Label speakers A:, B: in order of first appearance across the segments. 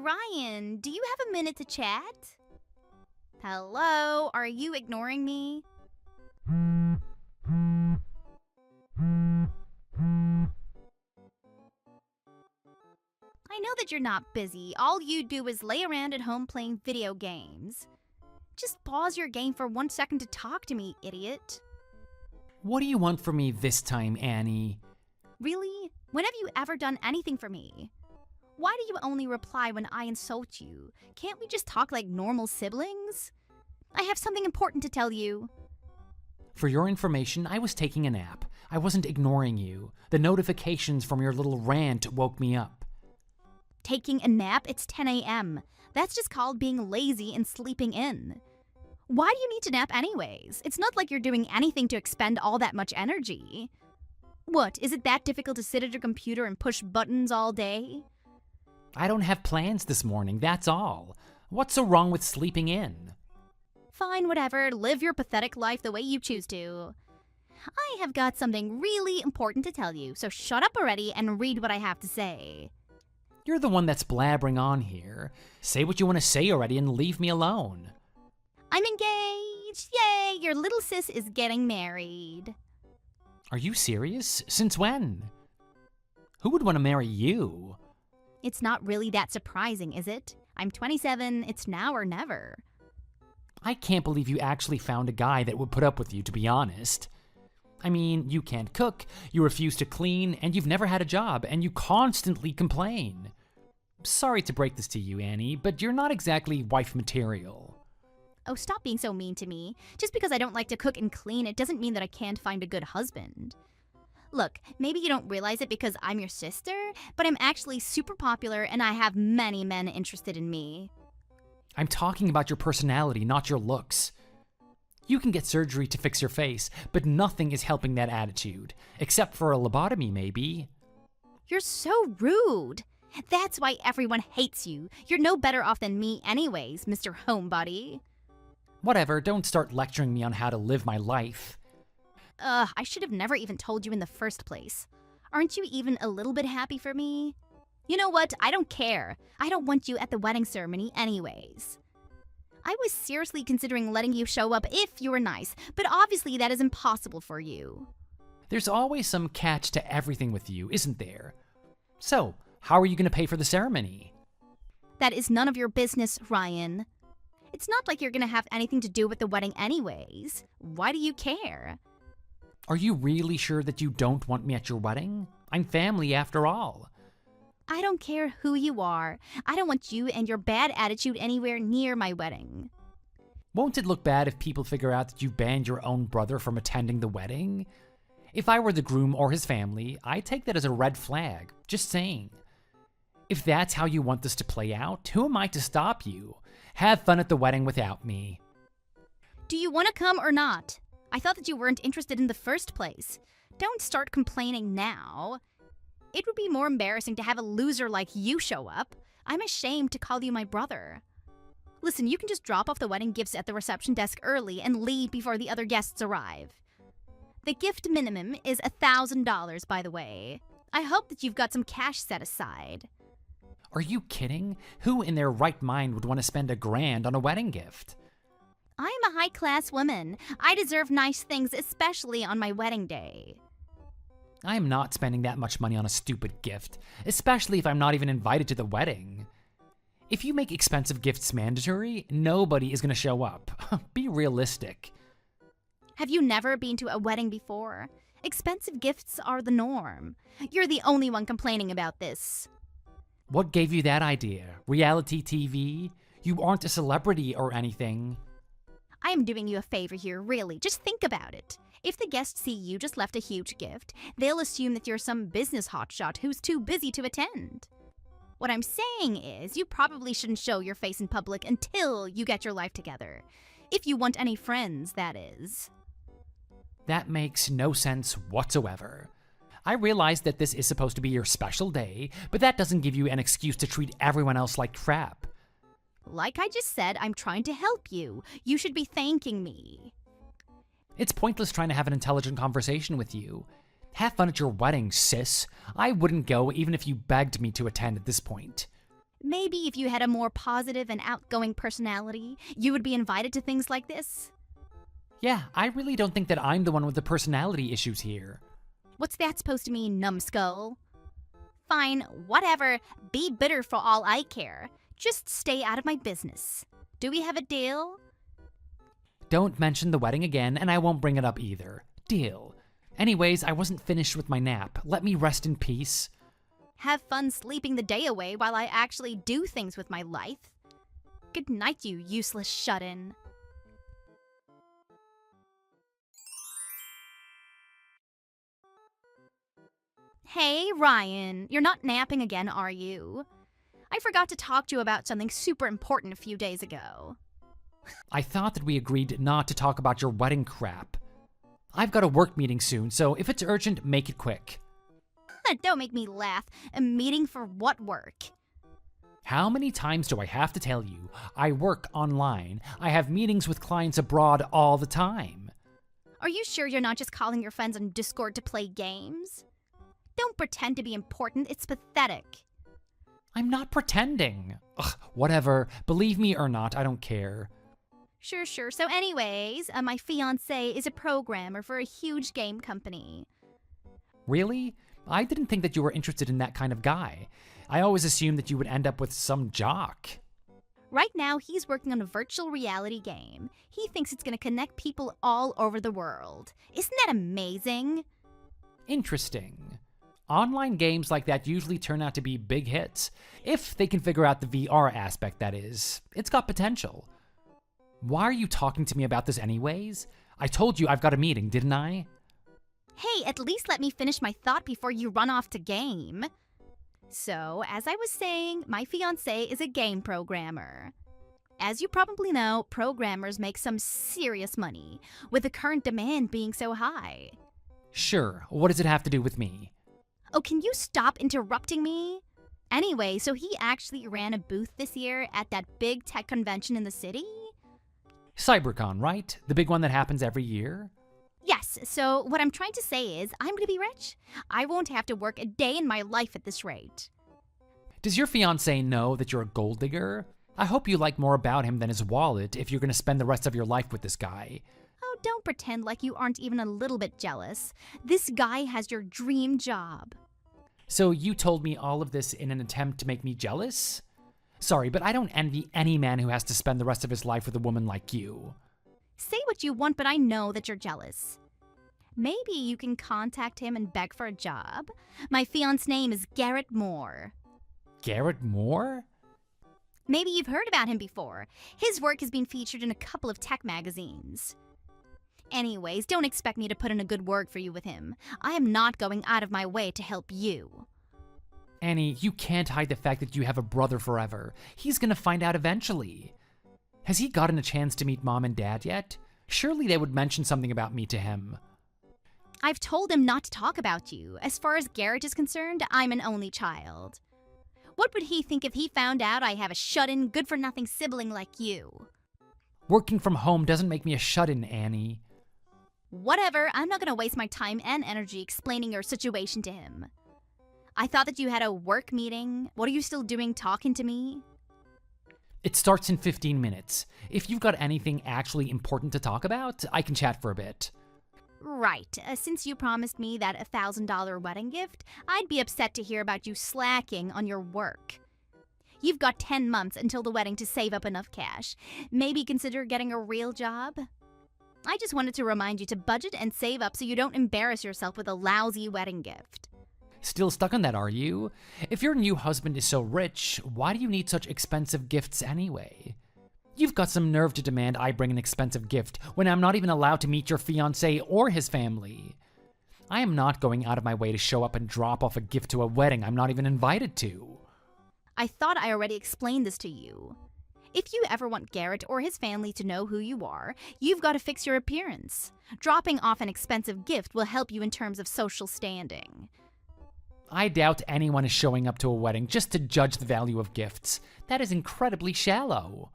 A: Ryan, do you have a minute to chat? Hello, are you ignoring me? I know that you're not busy. All you do is lay around at home playing video games. Just pause your game for 1 second to talk to me, idiot.
B: What do you want from me this time, Annie?
A: Really? When have you ever done anything for me? Why do you only reply when I insult you? Can't we just talk like normal siblings? I have something important to tell you.
B: For your information, I was taking a nap. I wasn't ignoring you. The notifications from your little rant woke me up.
A: Taking a nap? It's 10 a.m. That's just called being lazy and sleeping in. Why do you need to nap anyways? It's not like you're doing anything to expend all that much energy. What, is it that difficult to sit at your computer and push buttons all day?
B: I don't have plans this morning, that's all. What's so wrong with sleeping in?
A: Fine, whatever. Live your pathetic life the way you choose to. I have got something really important to tell you, so shut up already and read what I have to say.
B: You're the one that's blabbering on here. Say what you want to say already and leave me alone.
A: I'm engaged! Yay! Your little sis is getting married.
B: Are you serious? Since when? Who would want to marry you?
A: It's not really that surprising, is it? I'm 27, it's now or never.
B: I can't believe you actually found a guy that would put up with you, to be honest. I mean, you can't cook, you refuse to clean, and you've never had a job, and you constantly complain. Sorry to break this to you, Annie, but you're not exactly wife material.
A: Oh, stop being so mean to me. Just because I don't like to cook and clean, it doesn't mean that I can't find a good husband. Look, maybe you don't realize it because I'm your sister, but I'm actually super popular and I have many men interested in me.
B: I'm talking about your personality, not your looks. You can get surgery to fix your face, but nothing is helping that attitude, except for a lobotomy, maybe.
A: You're so rude. That's why everyone hates you. You're no better off than me anyways, Mr. Homebody.
B: Whatever, don't start lecturing me on how to live my life.
A: I should have never even told you in the first place. Aren't you even a little bit happy for me? You know what? I don't care. I don't want you at the wedding ceremony anyways. I was seriously considering letting you show up if you were nice, but obviously that is impossible for you.
B: There's always some catch to everything with you, isn't there? So, how are you going to pay for the ceremony?
A: That is none of your business, Ryan. It's not like you're going to have anything to do with the wedding anyways. Why do you care?
B: Are you really sure that you don't want me at your wedding? I'm family after all.
A: I don't care who you are. I don't want you and your bad attitude anywhere near my wedding.
B: Won't it look bad if people figure out that you banned your own brother from attending the wedding? If I were the groom or his family, I'd take that as a red flag. Just saying. If that's how you want this to play out, who am I to stop you? Have fun at the wedding without me.
A: Do you want to come or not? I thought that you weren't interested in the first place. Don't start complaining now. It would be more embarrassing to have a loser like you show up. I'm ashamed to call you my brother. Listen, you can just drop off the wedding gifts at the reception desk early and leave before the other guests arrive. The gift minimum is $1,000, by the way. I hope that you've got some cash set aside.
B: Are you kidding? Who in their right mind would want to spend $1,000 on a wedding gift?
A: I'm a high-class woman. I deserve nice things, especially on my wedding day.
B: I am not spending that much money on a stupid gift, especially if I'm not even invited to the wedding. If you make expensive gifts mandatory, nobody is going to show up. Be realistic.
A: Have you never been to a wedding before? Expensive gifts are the norm. You're the only one complaining about this.
B: What gave you that idea? Reality TV? You aren't a celebrity or anything.
A: I am doing you a favor here, really. Just think about it. If the guests see you just left a huge gift, they'll assume that you're some business hotshot who's too busy to attend. What I'm saying is, you probably shouldn't show your face in public until you get your life together. If you want any friends, that is.
B: That makes no sense whatsoever. I realize that this is supposed to be your special day, but that doesn't give you an excuse to treat everyone else like crap.
A: Like I just said, I'm trying to help you. You should be thanking me.
B: It's pointless trying to have an intelligent conversation with you. Have fun at your wedding, sis. I wouldn't go even if you begged me to attend at this point.
A: Maybe if you had a more positive and outgoing personality, you would be invited to things like this.
B: Yeah, I really don't think that I'm the one with the personality issues here.
A: What's that supposed to mean, numbskull? Fine, whatever. Be bitter for all I care. Just stay out of my business. Do we have a deal?
B: Don't mention the wedding again, and I won't bring it up either. Deal. Anyways, I wasn't finished with my nap. Let me rest in peace.
A: Have fun sleeping the day away while I actually do things with my life. Good night, you useless shut-in. Hey, Ryan, you're not napping again, are you? I forgot to talk to you about something super important a few days ago.
B: I thought that we agreed not to talk about your wedding crap. I've got a work meeting soon, so if it's urgent, make it quick.
A: Don't make me laugh. A meeting for what work?
B: How many times do I have to tell you? I work online. I have meetings with clients abroad all the time.
A: Are you sure you're not just calling your friends on Discord to play games? Don't pretend to be important. It's pathetic.
B: I'm not pretending. Ugh, whatever. Believe me or not, I don't care.
A: Sure. So anyways, my fiance is a programmer for a huge game company.
B: Really? I didn't think that you were interested in that kind of guy. I always assumed that you would end up with some jock.
A: Right now, he's working on a virtual reality game. He thinks it's going to connect people all over the world. Isn't that amazing?
B: Interesting. Online games like that usually turn out to be big hits. If they can figure out the VR aspect, that is. It's got potential. Why are you talking to me about this anyways? I told you I've got a meeting, didn't I?
A: Hey, at least let me finish my thought before you run off to game. So, as I was saying, my fiance is a game programmer. As you probably know, programmers make some serious money, with the current demand being so high.
B: Sure, what does it have to do with me?
A: Oh, can you stop interrupting me? Anyway, so he actually ran a booth this year at that big tech convention in the city?
B: CyberCon, right? The big one that happens every year?
A: Yes, so what I'm trying to say is, I'm gonna be rich. I won't have to work a day in my life at this rate.
B: Does your fiancé know that you're a gold digger? I hope you like more about him than his wallet if you're going to spend the rest of your life with this guy.
A: Oh, don't pretend like you aren't even a little bit jealous. This guy has your dream job.
B: So you told me all of this in an attempt to make me jealous? Sorry, but I don't envy any man who has to spend the rest of his life with a woman like you.
A: Say what you want, but I know that you're jealous. Maybe you can contact him and beg for a job. My fiance's name is Garrett Moore.
B: Garrett Moore?
A: Maybe you've heard about him before. His work has been featured in a couple of tech magazines. Anyways, don't expect me to put in a good word for you with him. I am not going out of my way to help you.
B: Annie, you can't hide the fact that you have a brother forever. He's gonna find out eventually. Has he gotten a chance to meet Mom and Dad yet? Surely they would mention something about me to him.
A: I've told him not to talk about you. As far as Garrett is concerned, I'm an only child. What would he think if he found out I have a shut-in, good-for-nothing sibling like you?
B: Working from home doesn't make me a shut-in, Annie.
A: Whatever, I'm not going to waste my time and energy explaining your situation to him. I thought that you had a work meeting. What are you still doing talking to me?
B: It starts in 15 minutes. If you've got anything actually important to talk about, I can chat for a bit.
A: Right. Since you promised me that $1,000 wedding gift, I'd be upset to hear about you slacking on your work. You've got 10 months until the wedding to save up enough cash. Maybe consider getting a real job? I just wanted to remind you to budget and save up so you don't embarrass yourself with a lousy wedding gift.
B: Still stuck on that, are you? If your new husband is so rich, why do you need such expensive gifts anyway? You've got some nerve to demand I bring an expensive gift when I'm not even allowed to meet your fiancé or his family. I am not going out of my way to show up and drop off a gift to a wedding I'm not even invited to.
A: I thought I already explained this to you. If you ever want Garrett or his family to know who you are, you've got to fix your appearance. Dropping off an expensive gift will help you in terms of social standing.
B: I doubt anyone is showing up to a wedding just to judge the value of gifts. That is incredibly shallow.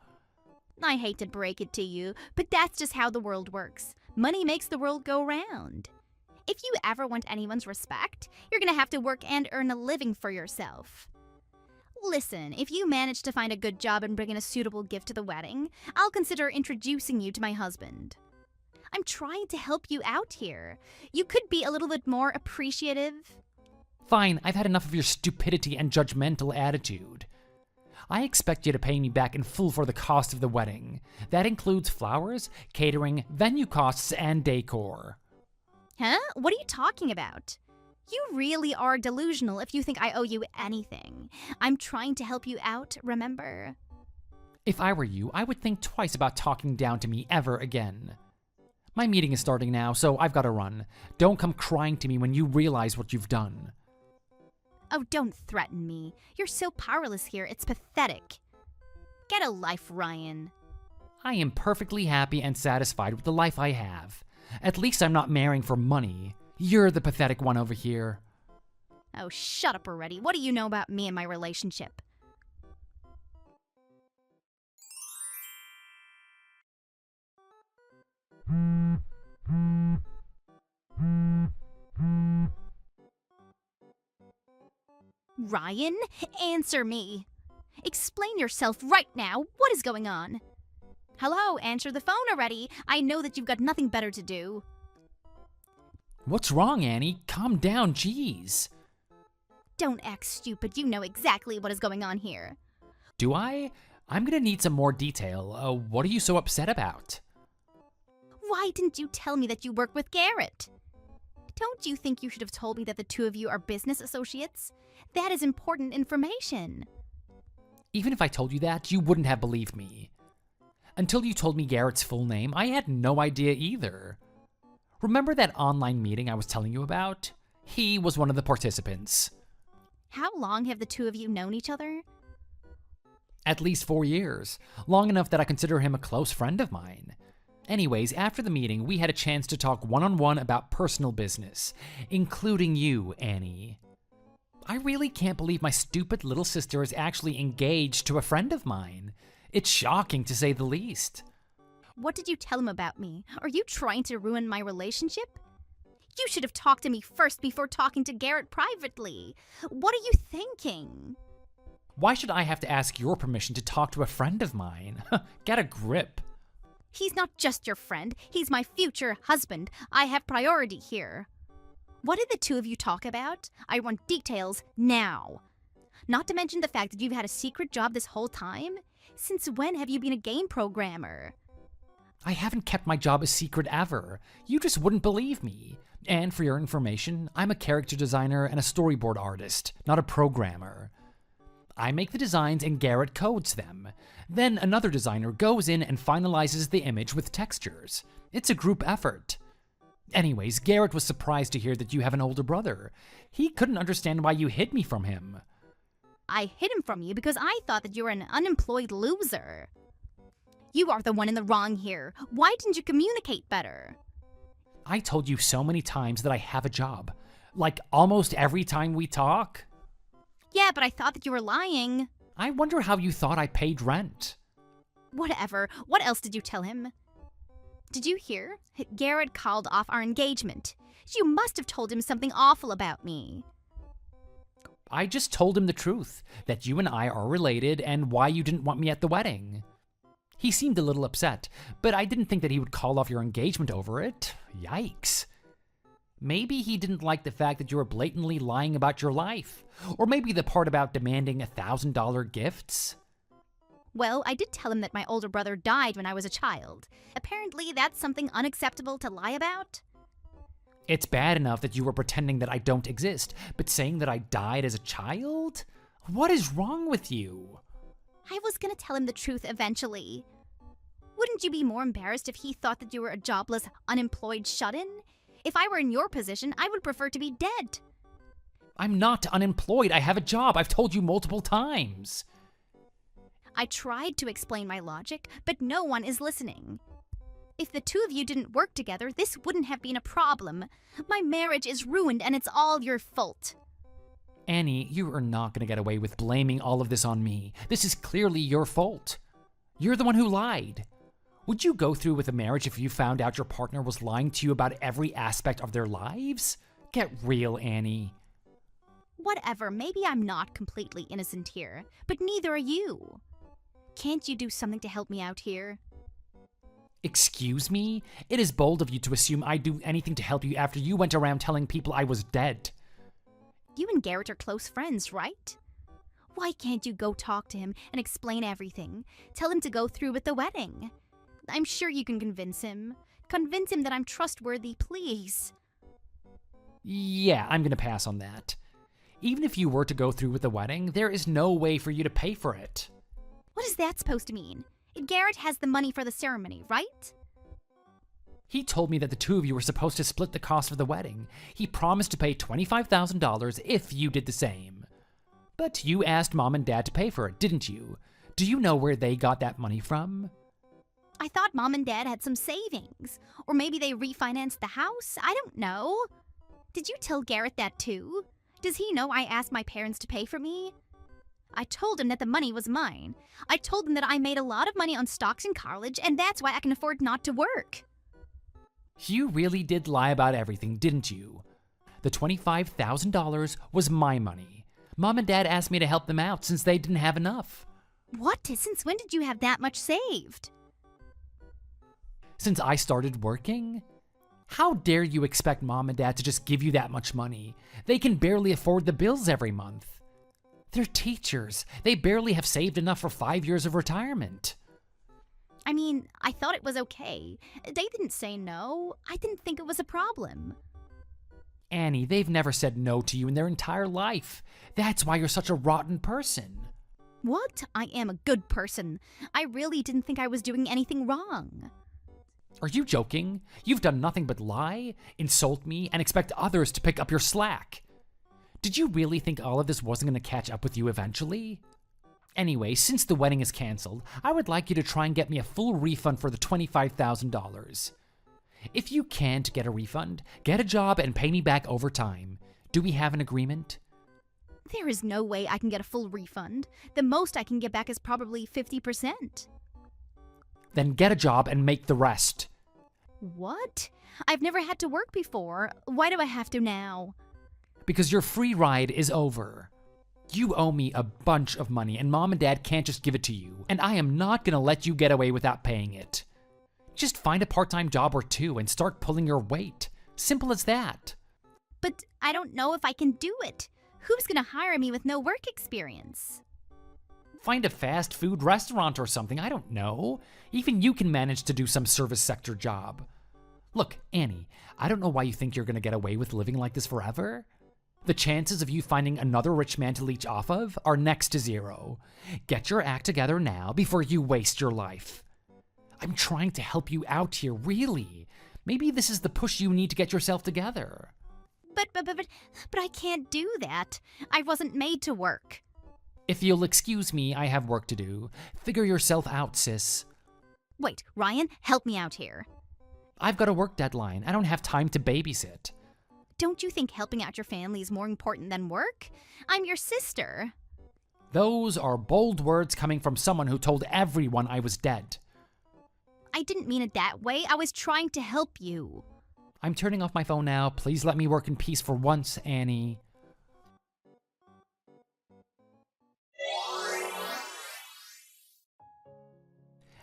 A: I hate to break it to you, but that's just how the world works. Money makes the world go round. If you ever want anyone's respect, you're gonna have to work and earn a living for yourself. Listen, if you manage to find a good job and bring in a suitable gift to the wedding, I'll consider introducing you to my husband. I'm trying to help you out here. You could be a little bit more appreciative.
B: Fine, I've had enough of your stupidity and judgmental attitude. I expect you to pay me back in full for the cost of the wedding. That includes flowers, catering, venue costs, and decor.
A: Huh? What are you talking about? You really are delusional if you think I owe you anything. I'm trying to help you out, remember?
B: If I were you, I would think twice about talking down to me ever again. My meeting is starting now, so I've got to run. Don't come crying to me when you realize what you've done.
A: Oh, don't threaten me. You're so powerless here, it's pathetic. Get a life, Ryan.
B: I am perfectly happy and satisfied with the life I have. At least I'm not marrying for money. You're the pathetic one over here.
A: Oh, shut up already. What do you know about me and my relationship? Ryan, answer me. Explain yourself right now. What is going on? Hello, answer the phone already. I know that you've got nothing better to do.
B: What's wrong, Annie? Calm down, jeez.
A: Don't act stupid. You know exactly what is going on here.
B: Do I? I'm gonna need some more detail. What are you so upset about?
A: Why didn't you tell me that you work with Garrett? Don't you think you should have told me that the two of you are business associates? That is important information.
B: Even if I told you that, you wouldn't have believed me. Until you told me Garrett's full name, I had no idea either. Remember that online meeting I was telling you about? He was one of the participants.
A: How long have the two of you known each other?
B: At least 4 years. Long enough that I consider him a close friend of mine. Anyways, after the meeting, we had a chance to talk one-on-one about personal business, including you, Annie. I really can't believe my stupid little sister is actually engaged to a friend of mine. It's shocking, to say the least.
A: What did you tell him about me? Are you trying to ruin my relationship? You should have talked to me first before talking to Garrett privately. What are you thinking?
B: Why should I have to ask your permission to talk to a friend of mine? Get a grip.
A: He's not just your friend. He's my future husband. I have priority here. What did the two of you talk about? I want details now. Not to mention the fact that you've had a secret job this whole time. Since when have you been a game programmer?
B: I haven't kept my job a secret ever. You just wouldn't believe me. And for your information, I'm a character designer and a storyboard artist, not a programmer. I make the designs and Garrett codes them. Then another designer goes in and finalizes the image with textures. It's a group effort. Anyways, Garrett was surprised to hear that you have an older brother. He couldn't understand why you hid me from him.
A: I hid him from you because I thought that you were an unemployed loser. You are the one in the wrong here. Why didn't you communicate better?
B: I told you so many times that I have a job. Like almost every time we talk.
A: Yeah, but I thought that you were lying.
B: I wonder how you thought I paid rent.
A: Whatever. What else did you tell him? Did you hear? Garrett called off our engagement. You must have told him something awful about me.
B: I just told him the truth, that you and I are related and why you didn't want me at the wedding. He seemed a little upset, but I didn't think that he would call off your engagement over it. Yikes. Maybe he didn't like the fact that you were blatantly lying about your life. Or maybe the part about demanding $1,000 gifts.
A: Well, I did tell him that my older brother died when I was a child. Apparently, that's something unacceptable to lie about.
B: It's bad enough that you were pretending that I don't exist, but saying that I died as a child? What is wrong with you?
A: I was gonna tell him the truth eventually. Wouldn't you be more embarrassed if he thought that you were a jobless, unemployed shut-in? If I were in your position, I would prefer to be dead.
B: I'm not unemployed. I have a job. I've told you multiple times.
A: I tried to explain my logic, but no one is listening. If the two of you didn't work together, this wouldn't have been a problem. My marriage is ruined and it's all your fault.
B: Annie, you are not going to get away with blaming all of this on me. This is clearly your fault. You're the one who lied. Would you go through with a marriage if you found out your partner was lying to you about every aspect of their lives? Get real, Annie.
A: Whatever, maybe I'm not completely innocent here, but neither are you. Can't you do something to help me out here?
B: Excuse me? It is bold of you to assume I'd do anything to help you after you went around telling people I was dead.
A: You and Garrett are close friends, right? Why can't you go talk to him and explain everything? Tell him to go through with the wedding. I'm sure you can convince him. Convince him that I'm trustworthy, please.
B: Yeah, I'm gonna pass on that. Even if you were to go through with the wedding, there is no way for you to pay for it.
A: What is that supposed to mean? Garrett has the money for the ceremony, right?
B: He told me that the two of you were supposed to split the cost of the wedding. He promised to pay $25,000 if you did the same. But you asked Mom and Dad to pay for it, didn't you? Do you know where they got that money from?
A: I thought Mom and Dad had some savings. Or maybe they refinanced the house? I don't know. Did you tell Garrett that too? Does he know I asked my parents to pay for me? I told him that the money was mine. I told him that I made a lot of money on stocks in college, and that's why I can afford not to work.
B: You really did lie about everything, didn't you? The $25,000 was my money. Mom and Dad asked me to help them out since they didn't have enough.
A: What? Since when did you have that much saved?
B: Since I started working? How dare you expect Mom and Dad to just give you that much money? They can barely afford the bills every month. They're teachers. They barely have saved enough for 5 years of retirement.
A: I mean, I thought it was okay. They didn't say no. I didn't think it was a problem.
B: Annie, they've never said no to you in their entire life. That's why you're such a rotten person.
A: What? I am a good person. I really didn't think I was doing anything wrong.
B: Are you joking? You've done nothing but lie, insult me, and expect others to pick up your slack. Did you really think all of this wasn't going to catch up with you eventually? Anyway, since the wedding is canceled, I would like you to try and get me a full refund for the $25,000. If you can't get a refund, get a job and pay me back over time. Do we have an agreement?
A: There is no way I can get a full refund. The most I can get back is probably 50%.
B: Then get a job and make the rest.
A: What? I've never had to work before. Why do I have to now?
B: Because your free ride is over. You owe me a bunch of money, and Mom and Dad can't just give it to you, and I am not gonna let you get away without paying it. Just find a part-time job or two and start pulling your weight. Simple as that.
A: But I don't know if I can do it. Who's gonna hire me with no work experience?
B: Find a fast food restaurant or something, I don't know. Even you can manage to do some service sector job. Look, Annie, I don't know why you think you're gonna get away with living like this forever. The chances of you finding another rich man to leech off of are next to zero. Get your act together now before you waste your life. I'm trying to help you out here, really. Maybe this is the push you need to get yourself together.
A: But I can't do that. I wasn't made to work.
B: If you'll excuse me, I have work to do. Figure yourself out, sis.
A: Wait, Ryan, help me out here.
B: I've got a work deadline. I don't have time to babysit.
A: Don't you think helping out your family is more important than work? I'm your sister.
B: Those are bold words coming from someone who told everyone I was dead.
A: I didn't mean it that way. I was trying to help you.
B: I'm turning off my phone now. Please let me work in peace for once, Annie.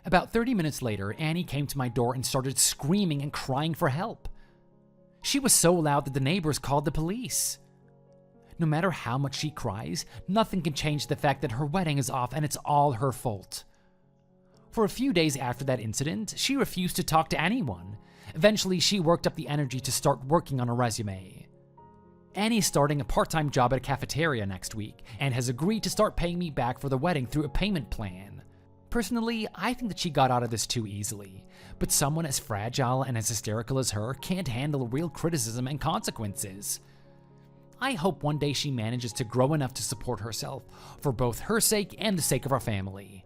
B: About 30 minutes later, Annie came to my door and started screaming and crying for help. She was so loud that the neighbors called the police. No matter how much she cries, nothing can change the fact that her wedding is off and it's all her fault. For a few days after that incident, she refused to talk to anyone. Eventually, she worked up the energy to start working on a resume. Annie's starting a part-time job at a cafeteria next week and has agreed to start paying me back for the wedding through a payment plan. Personally, I think that she got out of this too easily, but someone as fragile and as hysterical as her can't handle real criticism and consequences. I hope one day she manages to grow enough to support herself, for both her sake and the sake of our family.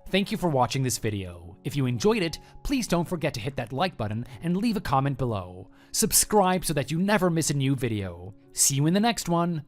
B: Thank you for watching this video. If you enjoyed it, please don't forget to hit that like button and leave a comment below. Subscribe so that you never miss a new video. See you in the next one.